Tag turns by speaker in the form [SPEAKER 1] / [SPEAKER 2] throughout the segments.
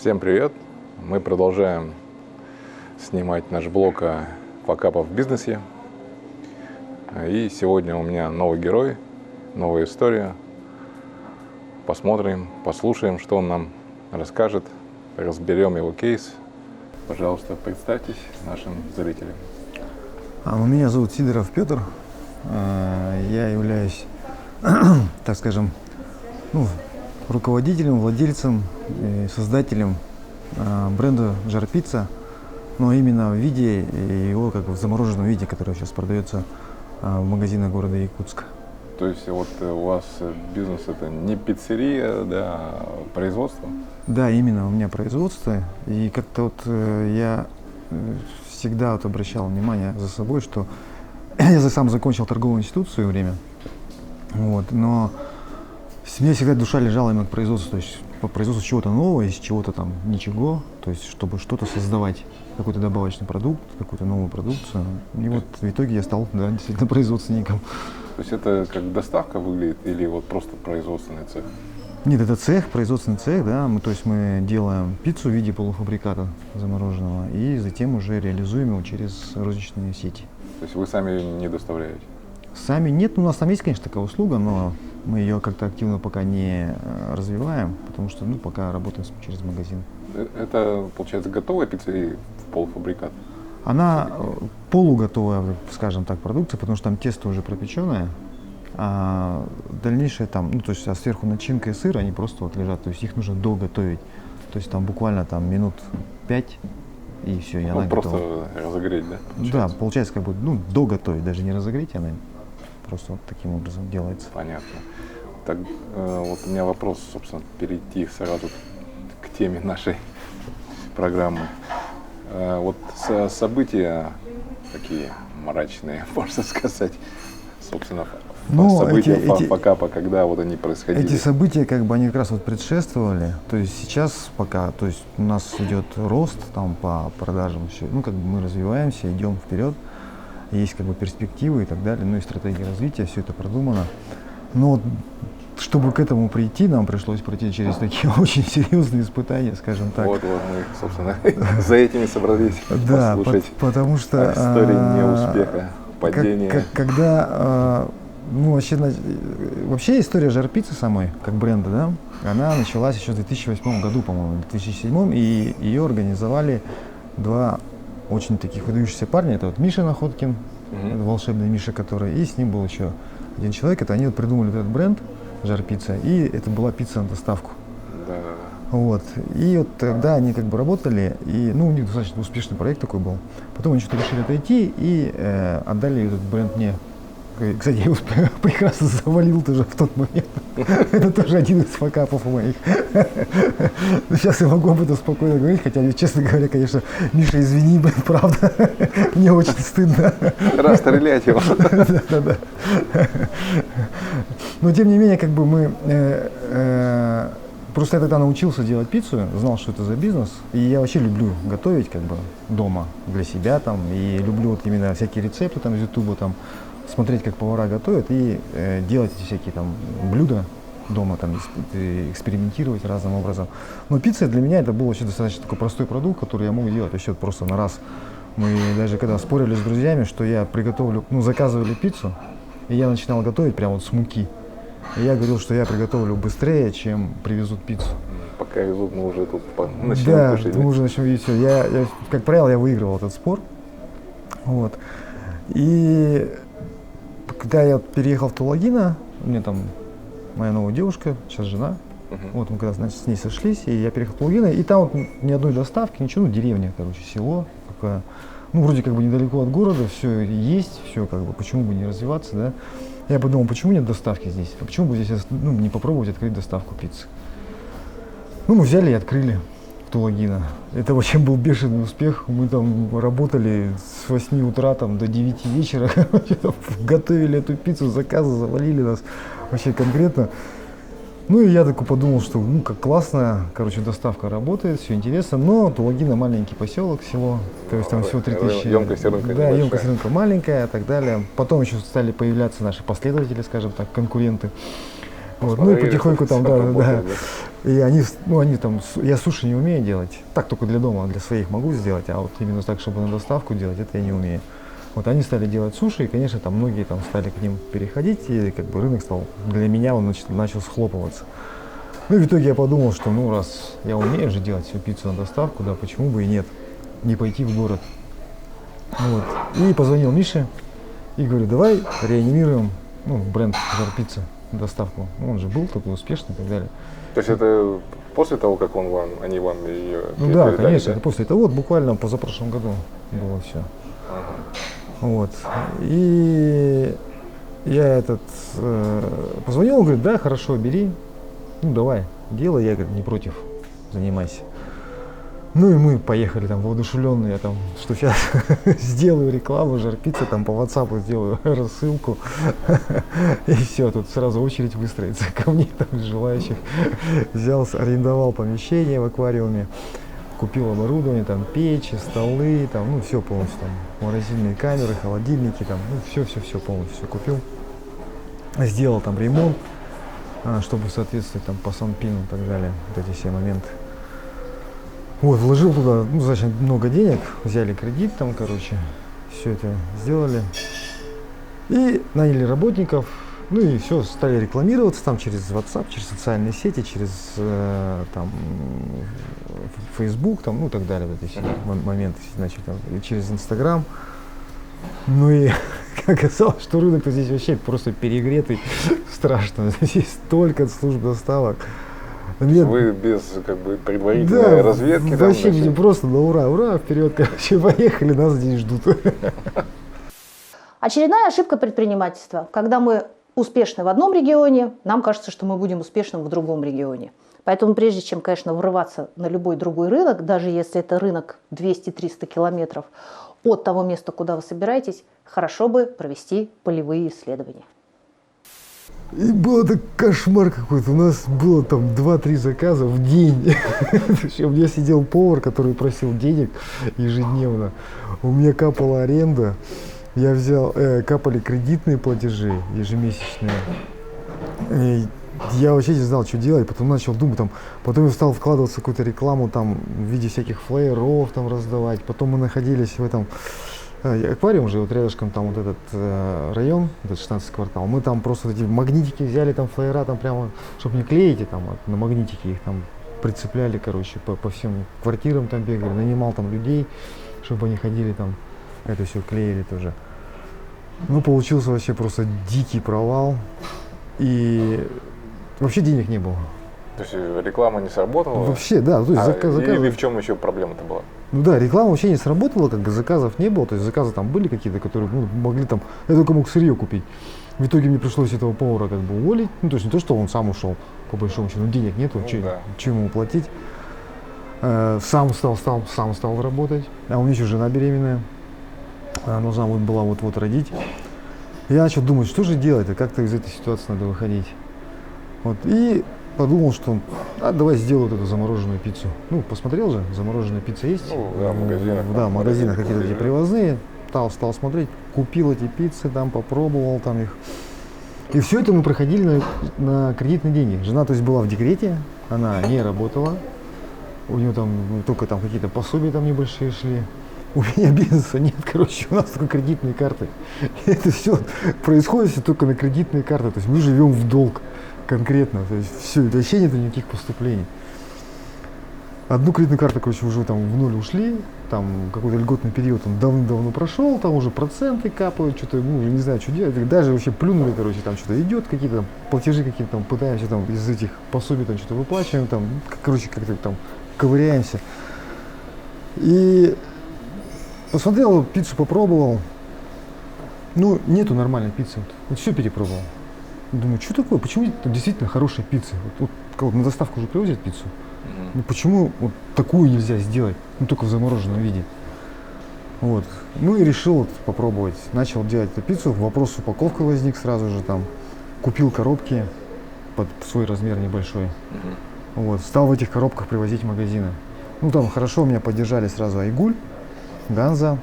[SPEAKER 1] Всем привет! Мы продолжаем снимать наш блог о факапах в бизнесе. И сегодня у меня новый герой, новая история. Посмотрим, послушаем, что он нам расскажет, разберем его кейс. Пожалуйста, представьтесь нашим зрителям.
[SPEAKER 2] Меня зовут Сидоров Петр. Я являюсь, так скажем, руководителем, владельцем и создателем бренда «Жар-пицца», но именно в виде его, как в замороженном виде, который сейчас продается в магазинах города Якутска.
[SPEAKER 1] То есть вот у вас бизнес это не пиццерия, да, а производство?
[SPEAKER 2] Да, именно у меня производство. И как-то я всегда обращал внимание за собой, что я сам закончил торговый институт в свое время, но мне всегда душа лежала именно к производству, то есть по производству чего-то нового, из чего-то там ничего, то есть чтобы что-то создавать, какой-то добавочный продукт, какую-то новую продукцию. И вот в итоге я стал, да, действительно производственником.
[SPEAKER 1] То есть это как доставка выглядит или вот просто производственный цех?
[SPEAKER 2] Нет, это цех, производственный цех, да, мы делаем пиццу в виде полуфабриката замороженного и затем уже реализуем его через розничные сети.
[SPEAKER 1] То есть вы сами не доставляете?
[SPEAKER 2] Сами нет, у нас там есть, конечно, такая услуга, но мы ее как-то активно пока не развиваем, потому что пока работаем через магазин.
[SPEAKER 1] Это, получается, готовая пиццерия в полуфабрикат?
[SPEAKER 2] Она полуготовая, скажем так, продукция, потому что там тесто уже пропеченное, а дальнейшее там, а сверху начинка и сыр, они просто лежат, то есть их нужно доготовить, то есть там буквально минут 5 и все, и она
[SPEAKER 1] просто
[SPEAKER 2] готова.
[SPEAKER 1] разогреть, да?
[SPEAKER 2] Да, получается доготовить, даже не разогреть, она просто таким образом делается.
[SPEAKER 1] Понятно. Так, вот у меня вопрос, собственно, перейти сразу к теме нашей программы. Вот события такие мрачные, можно сказать, собственно, события факапа, когда они происходили.
[SPEAKER 2] Эти события, они как раз предшествовали, то есть сейчас пока, у нас идет рост по продажам, все, мы развиваемся, идем вперед, есть перспективы и так далее, и стратегия развития, все это продумано. Но чтобы к этому прийти, нам пришлось пройти через такие очень серьезные испытания, скажем так.
[SPEAKER 1] Вот мы, собственно, за этими собрались послушать.
[SPEAKER 2] Потому что
[SPEAKER 1] истории неуспеха, падения.
[SPEAKER 2] Вообще история «Жар-пиццы» самой, как бренда, да, она началась еще в 2008 году, по-моему, в 2007, и ее организовали два очень таких выдающихся парня. Это Миша Находкин, это волшебный Миша, который, и с ним был еще один человек. Это они придумали этот бренд «Жар-пицца», и это была пицца на доставку.
[SPEAKER 1] Да.
[SPEAKER 2] И тогда они работали, и у них достаточно успешный проект такой был. Потом они что-то решили отойти и отдали этот бренд мне. Кстати, я его прекрасно завалил тоже в тот момент. Это тоже один из факапов моих. Сейчас я могу об этом спокойно говорить, хотя, честно говоря, конечно, Миша, извини, правда, мне очень стыдно.
[SPEAKER 1] Расстрелять его.
[SPEAKER 2] Да. Но тем не менее, мы просто я тогда научился делать пиццу, знал, что это за бизнес, и я вообще люблю готовить дома для себя и люблю именно всякие рецепты из Ютуба смотреть, как повара готовят, и делать эти всякие блюда дома, экспериментировать разным образом. Но пицца для меня это был вообще достаточно такой простой продукт, который я мог делать вообще просто на раз. Мы даже когда спорили с друзьями, что я приготовлю, заказывали пиццу, и я начинал готовить прямо с муки. И я говорил, что я приготовлю быстрее, чем привезут пиццу.
[SPEAKER 1] Пока везут, мы уже тут начнем кушать.
[SPEAKER 2] Да, мы уже начнем видеть все. Я, как правило, я выигрывал этот спор. И когда я переехал в Тулагино, у меня там моя новая девушка, сейчас жена, мы когда с ней сошлись, и я переехал в Тулагино, и там ни одной доставки, ничего, деревня, село, такое, вроде недалеко от города, все есть, все почему бы не развиваться, да. Я подумал, почему нет доставки здесь, а почему бы здесь не попробовать открыть доставку пиццы. Мы взяли и открыли в Тулагино. Это вообще был бешеный успех. Мы работали с 8 утра до 9 вечера, готовили эту пиццу, заказы завалили нас вообще конкретно. И я такой подумал, что как классно, доставка работает, все интересно, но Тулагино маленький поселок, село, то есть там всего 3000.
[SPEAKER 1] Емкость рынка
[SPEAKER 2] да, емкость рынка маленькая и так далее. Потом еще стали появляться наши последователи, скажем так, конкуренты. И потихоньку И они там, я суши не умею делать, так только для дома, для своих могу сделать, а вот именно так, чтобы на доставку делать, это я не умею. Вот они стали делать суши, и, конечно, там многие там стали к ним переходить, и как бы рынок стал, для меня он начал схлопываться. Ну и в итоге я подумал, что ну раз я умею же делать всю пиццу на доставку, да, почему бы и нет, не пойти в город. Вот. И позвонил Мише и говорю, давай реанимируем бренд Жар-Пицца, доставку. Ну, он же был такой успешный и так далее.
[SPEAKER 1] То есть это после того, как они вам ее
[SPEAKER 2] Ну да,
[SPEAKER 1] передали,
[SPEAKER 2] конечно,
[SPEAKER 1] да?
[SPEAKER 2] это после. Это вот буквально позапрошлом году было все.
[SPEAKER 1] Ага.
[SPEAKER 2] Вот. И я позвонил, он говорит, да, хорошо, бери, ну давай, делай, я говорю, не против, занимайся. Ну и мы поехали там воодушевленные, что сейчас сделаю рекламу, Жар-Пицца, там по WhatsApp сделаю рассылку, и все, тут сразу очередь выстроится ко мне, там желающих. Взял, арендовал помещение в аквариуме, купил оборудование, там печи, столы, там, ну все полностью, там морозильные камеры, холодильники, там, ну все полностью все купил. Сделал там ремонт, чтобы соответствовать там по Санпину и так далее, вот эти все моменты. Вот, вложил туда, ну, значит, много денег, взяли кредит там, короче, все это сделали. И наняли работников, ну и все, стали рекламироваться там через WhatsApp, через социальные сети, через там Facebook, там, ну и так далее, вот эти все моменты, значит, там, и через Instagram. Ну и оказалось, что рынок здесь вообще просто перегретый, страшно, здесь столько служб доставок. Нет.
[SPEAKER 1] Вы без как бы предварительной разведки?
[SPEAKER 2] Вообще там, просто на ура, вперед, короче, поехали, нас здесь ждут.
[SPEAKER 3] Очередная ошибка предпринимательства. Когда мы успешны в одном регионе, нам кажется, что мы будем успешным в другом регионе. Поэтому прежде чем, конечно, врываться на любой другой рынок, даже если это рынок 200-300 километров от того места, куда вы собираетесь, хорошо бы провести полевые исследования.
[SPEAKER 2] И был это кошмар какой-то. У нас было там 2-3 заказа в день. У меня сидел повар, который просил денег ежедневно. У меня капала аренда. Я взял, капали кредитные платежи ежемесячные. И я вообще не знал, что делать. Потом начал думать, потом я стал вкладываться в какую-то рекламу там, в виде всяких флееров там раздавать. Потом мы находились в этом аквариум же, вот рядышком там вот этот район, этот 16-й квартал. Мы там просто эти магнитики взяли, там флеера, там прямо, чтобы не клеить, и там на магнитики их там прицепляли, короче, по всем квартирам там бегали, нанимал там людей, чтобы они ходили там, это все клеили тоже. Ну, получился вообще просто дикий провал, и вообще денег не было.
[SPEAKER 1] То есть реклама не сработала?
[SPEAKER 2] Вообще, да. То есть заказы.
[SPEAKER 1] Или в чем еще проблема-то была?
[SPEAKER 2] Ну да, реклама вообще не сработала, как бы заказов не было. То есть заказы там были какие-то, которые могли там, я только мог сырье купить. В итоге мне пришлось этого повара как бы уволить. Ну, то есть не то, что он сам ушел, по большому счету, денег нету, чем ему платить. Сам стал работать. А у меня еще жена беременная. Она должна была вот родить. Я начал думать, что же делать, как-то из этой ситуации надо выходить. Вот, и подумал, что давай сделаю вот эту замороженную пиццу. Ну, посмотрел же, замороженная пицца есть.
[SPEAKER 1] Ну, да, в магазинах.
[SPEAKER 2] Да, в магазинах какие-то эти привозные. Стал смотреть, купил эти пиццы, там попробовал там их. И все это мы проходили на кредитные деньги. Жена, то есть, была в декрете, она не работала. У нее там только там какие-то пособия там небольшие шли. У меня бизнеса нет, короче, у нас только кредитные карты. Это все происходит все только на кредитные карты. То есть мы живем в долг конкретно. То есть все, вообще нет никаких поступлений. Одну кредитную карту, короче, уже там в ноль ушли. Там какой-то льготный период он давно прошел, там уже проценты капают, что-то, ну, не знаю, что делать. Даже вообще плюнули, короче, там что-то идет, какие-то там платежи какие-то там пытаемся там из этих пособий там что-то выплачиваем, там, короче, как-то там ковыряемся. И посмотрел, пиццу попробовал. Ну, нету нормальной пиццы. Вот все перепробовал. Думаю, что такое? Почему это действительно хорошая пицца? Вот на доставку уже привозят пиццу. Ну почему вот такую нельзя сделать? Ну только в замороженном виде. Вот. Ну и решил попробовать. Начал делать эту пиццу. Вопрос с упаковкой возник сразу же там. Купил коробки под свой размер небольшой. Вот. Стал в этих коробках привозить в магазины. Ну там хорошо меня поддержали сразу Айгуль, Ганза.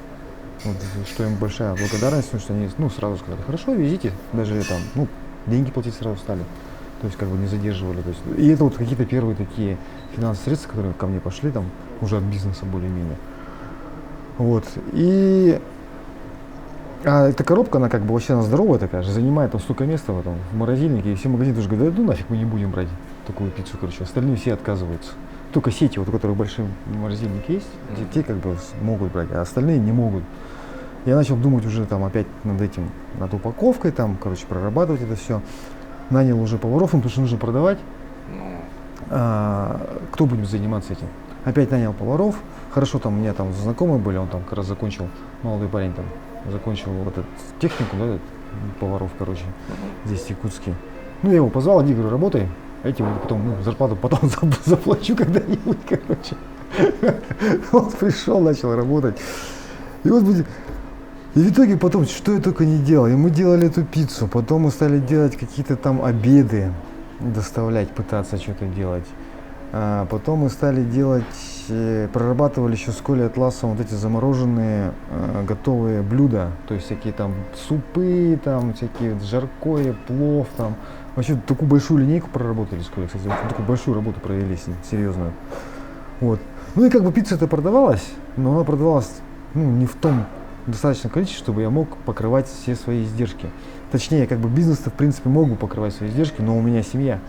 [SPEAKER 2] Вот, что им большая благодарность, потому что они сразу сказали, хорошо, везите, даже там, деньги платить сразу стали. то есть как бы не задерживали. То есть, и это вот какие-то первые такие финансовые средства, которые ко мне пошли, там, уже от бизнеса более-менее. Вот, а эта коробка, она как бы вообще она здоровая такая же, занимает там столько места в морозильнике, и все магазины тоже говорят, да ну нафиг мы не будем брать такую пиццу, короче, остальные все отказываются. Только сети, вот у которых большие морозильники есть, те как бы могут брать, а остальные не могут. Я начал думать уже там опять над этим, над упаковкой, там, короче, прорабатывать это все. Нанял уже поваров, потому что нужно продавать. Кто будет заниматься этим? Опять нанял поваров. Хорошо, там у меня там знакомые были, он там как раз закончил, молодой парень там, закончил вот эту технику, да, поваров, короче, здесь в Якутске. Ну, я его позвал, один говорю, работай, а эти вот потом, зарплату потом заплачу когда-нибудь, короче. Он пришел, начал работать. И вот и в итоге потом, что я только не делал, и мы делали эту пиццу, потом мы стали делать какие-то там обеды, доставлять, пытаться что-то делать. Потом мы стали делать, прорабатывали еще с Колей Атласом вот эти замороженные готовые блюда, то есть всякие там супы, там всякие жаркое, плов, там. Вообще такую большую линейку проработали с Колей, кстати, такую большую работу провели, серьезную. Вот. Ну и как бы пицца это продавалась, но она продавалась не в том достаточном количестве, чтобы я мог покрывать все свои издержки. Точнее, как бы бизнес-то в принципе мог бы покрывать свои издержки, но у меня семья.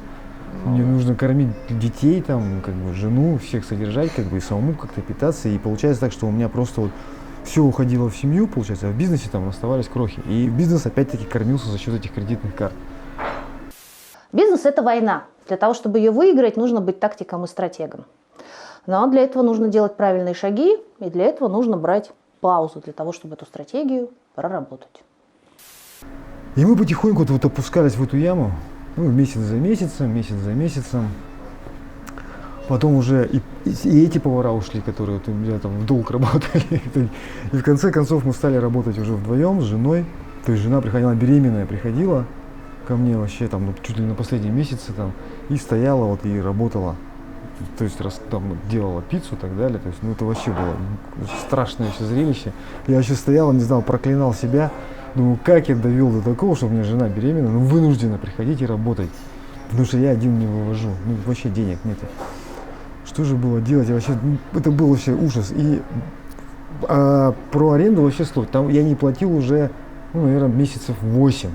[SPEAKER 2] Мне нужно кормить детей, там, как бы жену, всех содержать, как бы и самому как-то питаться. И получается так, что у меня просто вот все уходило в семью, получается, а в бизнесе там оставались крохи. И бизнес опять-таки кормился за счет этих кредитных карт.
[SPEAKER 3] Бизнес – это война. Для того, чтобы ее выиграть, нужно быть тактиком и стратегом. Но для этого нужно делать правильные шаги, и для этого нужно брать паузу, для того, чтобы эту стратегию проработать.
[SPEAKER 2] И мы потихоньку вот опускались в эту яму. Месяц за месяцем. Потом уже и эти повара ушли, которые вот у меня там в долг работали. И в конце концов мы стали работать уже вдвоем с женой. То есть жена приходила ко мне вообще там чуть ли на последнем месяце там и стояла вот и работала. То есть там делала пиццу и так далее. То есть, это вообще было страшное еще зрелище. Я вообще стоял, не знал, проклинал себя. Думаю, как я довел до такого, что у меня жена беременна, вынуждена приходить и работать. Потому что я один не вывожу. Вообще денег нет. Что же было делать? Это был вообще ужас. И про аренду вообще слов. Там я не платил уже, наверное, месяцев 8.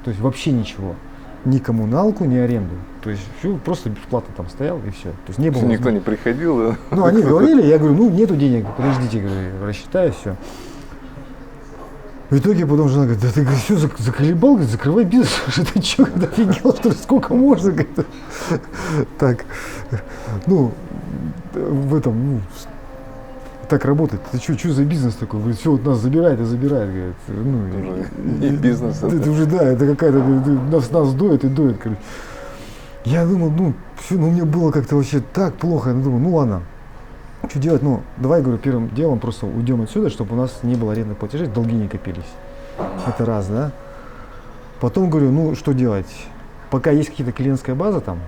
[SPEAKER 2] То есть вообще ничего. Ни коммуналку, ни аренду. То есть все, просто бесплатно там стоял и все. То есть не было.
[SPEAKER 1] Никто не приходил, да?
[SPEAKER 2] Они говорили, я говорю, нету денег, подождите, говорю, рассчитаю, все. В итоге потом жена говорит, да ты все заколебал, говорит, закрывай бизнес, что ты что, офигел, что ли, сколько можно, говорит. Так, в этом, так работать, ты что за бизнес такой, говорит, все, вот нас забирает и забирает, говорит.
[SPEAKER 1] Не бизнес.
[SPEAKER 2] Это уже, да, это какая-то, нас дует и дует, короче. Я думал, мне было как-то вообще так плохо, я думаю, ладно. Что делать? Давай, говорю, первым делом просто уйдем отсюда, чтобы у нас не было арендных платежей, долги не копились. Это раз, да? Потом говорю, что делать? Пока есть какие-то клиентская база там,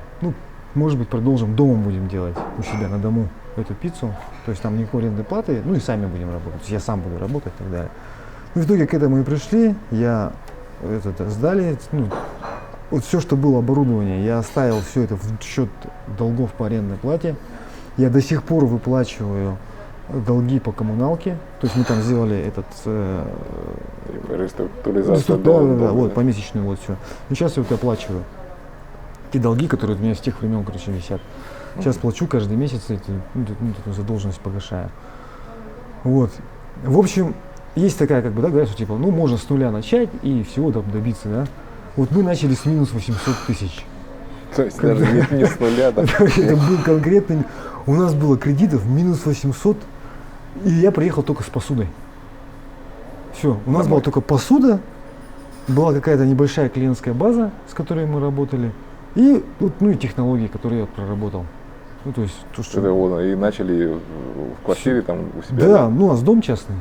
[SPEAKER 2] может быть, продолжим, дома будем делать у себя на дому эту пиццу. То есть там никакой арендной платы, и сами будем работать. Я сам буду работать и так далее. В итоге к этому и пришли, сдали, вот все, что было оборудование, я оставил все это в счет долгов по арендной плате. Я до сих пор выплачиваю долги по коммуналке. То есть мы там сделали
[SPEAKER 1] реструктуризацию.
[SPEAKER 2] Да, вот помесячную вот все. И сейчас я оплачиваю те долги, которые у меня с тех времен, висят. Сейчас плачу каждый месяц эту задолженность погашаю. Вот. В общем, есть такая, что можно с нуля начать и всего добиться, да. Вот мы начали с минус 800 тысяч.
[SPEAKER 1] То есть даже не с нуля.
[SPEAKER 2] Это был конкретный. У нас было кредитов минус 800, и я приехал только с посудой. Все, у нас была только посуда, была какая-то небольшая клиентская база, с которой мы работали, и технологии, которые я проработал. То есть то, что...
[SPEAKER 1] И начали в квартире там у себя.
[SPEAKER 2] Да, у нас дом частный.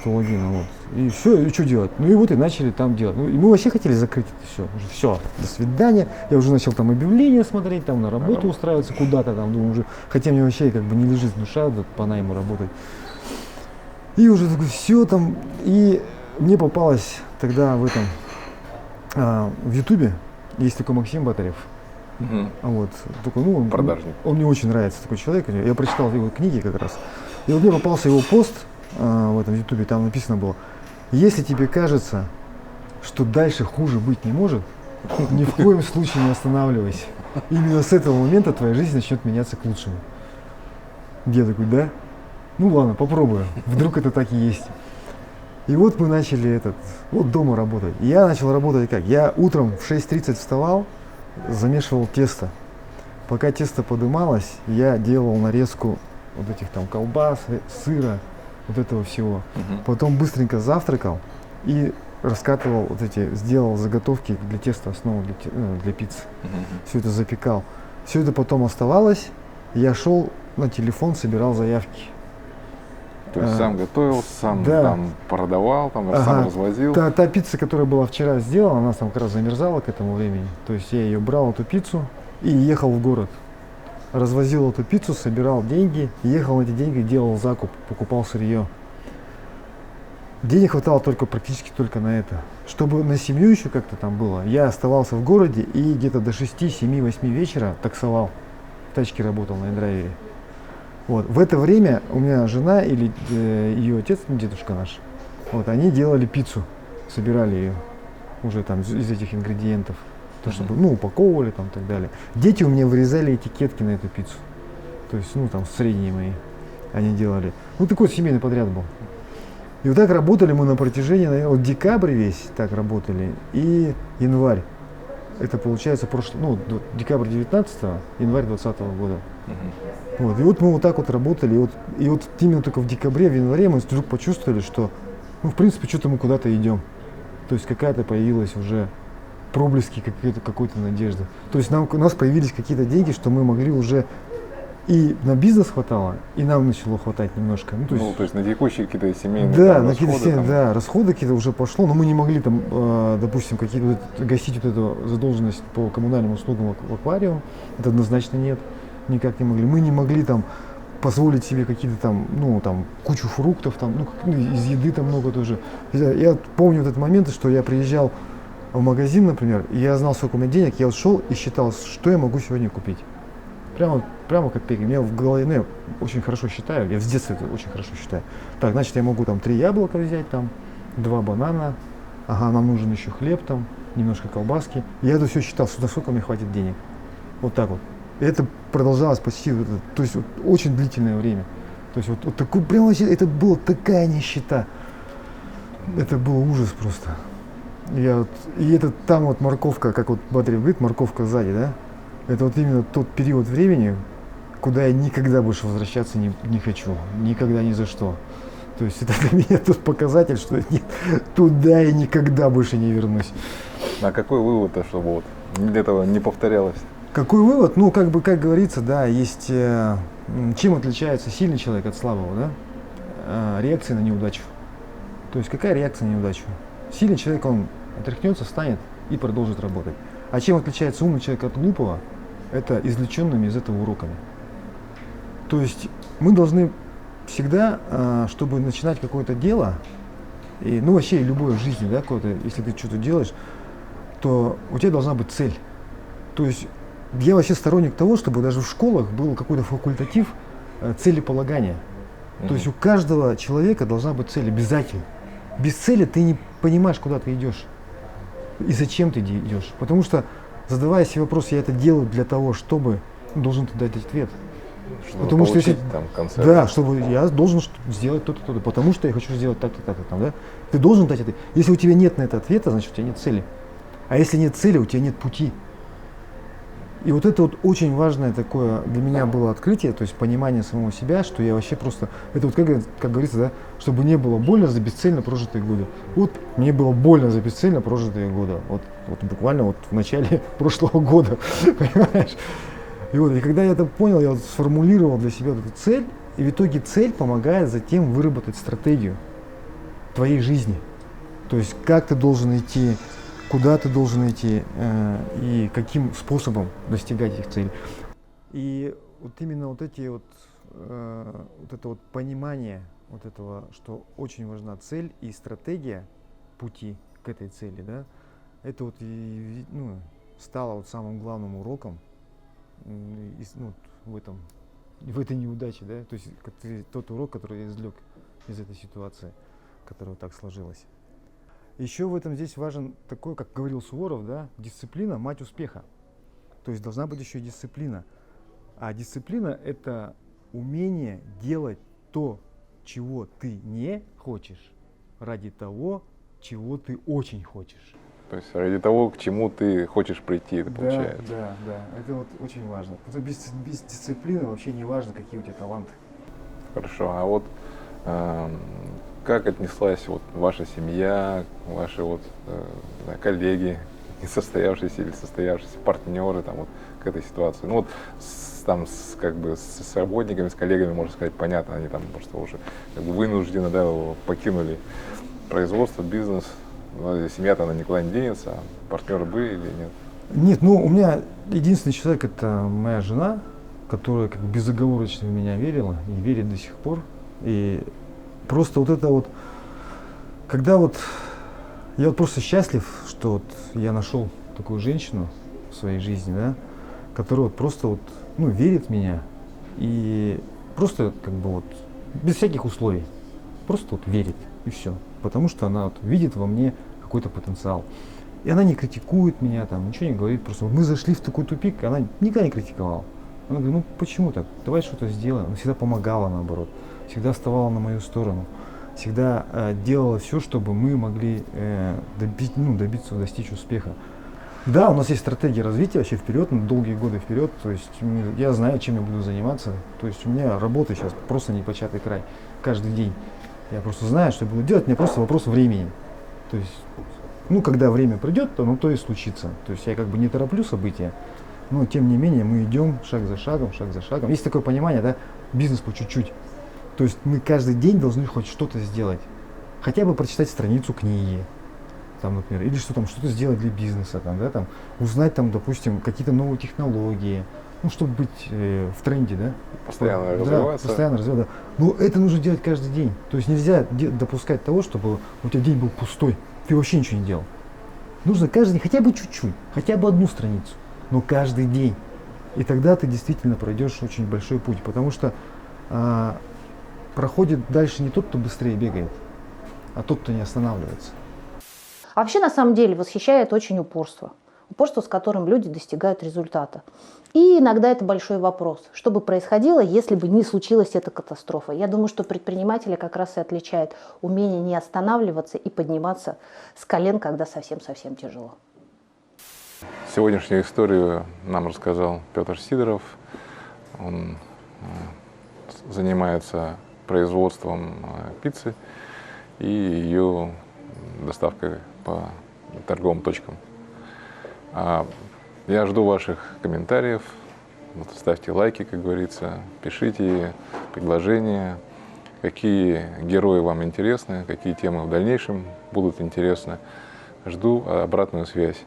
[SPEAKER 2] Логина, вот. И все, и что делать? И начали там делать. И мы вообще хотели закрыть это все. Уже все, до свидания. Я уже начал там объявления смотреть, там на работу устраиваться куда-то, там, думаю, уже, хотя мне вообще не лежит душа по найму работать. И уже такой, все там. И мне попалось тогда в Ютубе Есть такой Максим Батарев. Вот, такой, ну,
[SPEAKER 1] Продажник.
[SPEAKER 2] Он мне очень нравится, такой человек. Я прочитал его книги как раз. И вот мне попался его пост в этом ютубе, там написано было: если тебе кажется, что дальше хуже быть не может, ни в коем случае не останавливайся. Именно с этого момента твоя жизнь начнет меняться к лучшему. Я такой, да? Ну ладно, попробую. Вдруг это так и есть. И вот мы начали вот дома работать. И я начал работать как? Я утром в 6:30 вставал, замешивал тесто. Пока тесто подымалось, я делал нарезку вот этих там колбас, сыра, вот этого всего. Потом быстренько завтракал и раскатывал сделал заготовки для теста, основу для пиццы. Все это запекал. Все это потом оставалось, я шел на телефон, собирал заявки.
[SPEAKER 1] То есть сам готовил, сам
[SPEAKER 2] да.
[SPEAKER 1] там продавал, сам развозил.
[SPEAKER 2] Та пицца, которая была вчера сделана, она там как раз замерзала к этому времени. То есть я ее брал, эту пиццу, и ехал в город. Развозил эту пиццу, собирал деньги, ехал на эти деньги, делал закуп, покупал сырье. Денег хватало практически только на это. Чтобы на семью еще как-то там было, я оставался в городе и где-то до 6, 7, 8 вечера таксовал. В тачке работал на индрайвере. Вот. В это время у меня жена или ее отец, дедушка наш, вот, они делали пиццу, собирали ее уже там из этих ингредиентов, то, чтобы, упаковывали там и так далее. Дети у меня вырезали этикетки на эту пиццу, то есть, там средние мои они делали. Такой семейный подряд был. И вот так работали мы на протяжении, наверное, вот декабрь весь так работали и январь. Это получается декабрь 19-го, январь 20-го года. Вот. И вот мы вот так вот работали, и вот именно только в декабре, в январе мы вдруг почувствовали, что, в принципе, что-то мы куда-то идем. То есть какая-то появилась уже проблески какой-то надежды. То есть у нас появились какие-то деньги, что мы могли уже и на бизнес хватало, и нам начало хватать немножко. То есть на
[SPEAKER 1] текущие какие-то семейные
[SPEAKER 2] расходы. Расходы какие-то уже пошло, но мы не могли там, допустим, гасить эту задолженность по коммунальным услугам в аквариум. Это однозначно нет. Никак не могли. Мы не могли там позволить себе какие-то там, кучу фруктов, из еды там много тоже. Я помню этот момент, что я приезжал в магазин, например, и я знал, сколько у меня денег, я шел и считал, что я могу сегодня купить. Прямо как пеки. У меня в голове, я очень хорошо считаю, я с детства это очень хорошо считаю. Так, значит, я могу 3 яблока взять, 2 банана, нам нужен еще хлеб, немножко колбаски. Я это все считал, сколько мне хватит денег. Вот так вот. И это продолжалось почти, то есть очень длительное время. То есть вот такой, прямо это была такая нищета. Это был ужас просто. И это там вот морковка, как вот Батарев говорит, морковка сзади, да? Это вот именно тот период времени, куда я никогда больше возвращаться не хочу. Никогда ни за что. То есть это для меня тот показатель, что нет, туда я никогда больше не вернусь.
[SPEAKER 1] А какой вывод-то, чтобы для этого не повторялось?
[SPEAKER 2] Какой вывод? Как говорится, да, есть, чем отличается сильный человек от слабого, да? Реакция на неудачу. То есть какая реакция на неудачу? Сильный человек, он отряхнется, встанет и продолжит работать. А чем отличается умный человек от глупого? Это извлеченными из этого уроками. То есть мы должны всегда, чтобы начинать какое-то дело, и, вообще любое в жизни, да, если ты что-то делаешь, то у тебя должна быть цель. То есть я вообще сторонник того, чтобы даже в школах был какой-то факультатив целеполагания. То есть у каждого человека должна быть цель обязательно. Без цели ты не понимаешь, куда ты идешь и зачем ты идешь. Потому что, задавая себе вопрос, я это делаю для того, чтобы, должен ты дать ответ. Потому что если да, чтобы я должен сделать то-то, то-то, потому что я хочу сделать так-то, так-то, да. Ты должен дать ответ. Если у тебя нет на это ответа, значит у тебя нет цели. А если нет цели, у тебя нет пути. И вот это вот очень важное такое для меня было открытие, то есть понимание самого себя, что я вообще просто, это вот как говорится, да, чтобы не было больно за бесцельно прожитые годы. Вот мне было больно за бесцельно прожитые годы. Вот буквально в начале прошлого года, понимаешь? И когда я это понял, я сформулировал для себя эту цель, и в итоге цель помогает затем выработать стратегию твоей жизни. То есть как ты должен идти, куда ты должен идти и каким способом достигать этих целей. И вот именно это понимание этого, что очень важна цель и стратегия пути к этой цели, да, это стало вот самым главным уроком ну, в этой неудаче, да, то есть тот урок, который я извлек из этой ситуации, которая вот так сложилась. Еще в этом здесь важен такой, как говорил Суворов, да, дисциплина – мать успеха. То есть должна быть еще и дисциплина. А дисциплина – это умение делать то, чего ты не хочешь, ради того, чего ты очень хочешь.
[SPEAKER 1] То есть ради того, к чему ты хочешь прийти, это получается.
[SPEAKER 2] Да. Это вот очень важно. Без дисциплины вообще не важно, какие у тебя таланты.
[SPEAKER 1] Хорошо. А вот как отнеслась вот ваша семья, ваши вот коллеги, несостоявшиеся или состоявшиеся партнеры там, вот, к этой ситуации? Ну вот с работниками, с коллегами, можно сказать, понятно, они там просто уже как бы вынужденно, да, покинули производство, бизнес. Но семья-то она никуда не денется, а партнеры были или нет?
[SPEAKER 2] Нет, ну у меня единственный человек — это моя жена, которая как безоговорочно в меня верила и верит до сих пор. И просто вот это вот, когда вот я вот просто счастлив, что вот я нашел такую женщину в своей жизни, да, которая вот просто вот, ну, верит в меня и просто как бы вот без всяких условий, просто вот верит и все, потому что она вот видит во мне какой-то потенциал. И она не критикует меня, там, ничего не говорит, просто мы зашли в такой тупик, она никогда не критиковала. Она говорит, ну почему так, давай что-то сделаем. Она всегда помогала, наоборот, всегда вставала на мою сторону, всегда делала все, чтобы мы могли достичь успеха. Да, у нас есть стратегия развития вообще вперед, на долгие годы вперед, то есть я знаю, чем я буду заниматься, то есть у меня работа сейчас просто непочатый край, каждый день. Я просто знаю, что я буду делать, мне просто вопрос времени. То есть, ну, когда время придет, то оно то и случится. То есть я как бы не тороплю события, но тем не менее мы идем шаг за шагом, шаг за шагом. Есть такое понимание, да, бизнес по чуть-чуть. То есть мы каждый день должны хоть что-то сделать. Хотя бы прочитать страницу книги, там, например, или что-то сделать для бизнеса, там, да, там, узнать, там, допустим, какие-то новые технологии, ну, чтобы быть в тренде, да.
[SPEAKER 1] Постоянно
[SPEAKER 2] развиваться. Постоянно развиваться, да. Но это нужно делать каждый день. То есть нельзя допускать того, чтобы у тебя день был пустой, ты вообще ничего не делал. Нужно каждый день хотя бы чуть-чуть, хотя бы одну страницу, но каждый день. И тогда ты действительно пройдешь очень большой путь, потому что проходит дальше не тот, кто быстрее бегает, а тот, кто не останавливается.
[SPEAKER 3] А вообще, на самом деле, восхищает очень упорство. Упорство, с которым люди достигают результата. И иногда это большой вопрос. Что бы происходило, если бы не случилась эта катастрофа? Я думаю, что предпринимателя как раз и отличает умение не останавливаться и подниматься с колен, когда совсем-совсем тяжело.
[SPEAKER 1] Сегодняшнюю историю нам рассказал Петр Сидоров. Он занимается производством пиццы и ее доставкой по торговым точкам. Я жду ваших комментариев. Вот, ставьте лайки, как говорится, пишите предложения, какие герои вам интересны, какие темы в дальнейшем будут интересны. Жду обратную связь.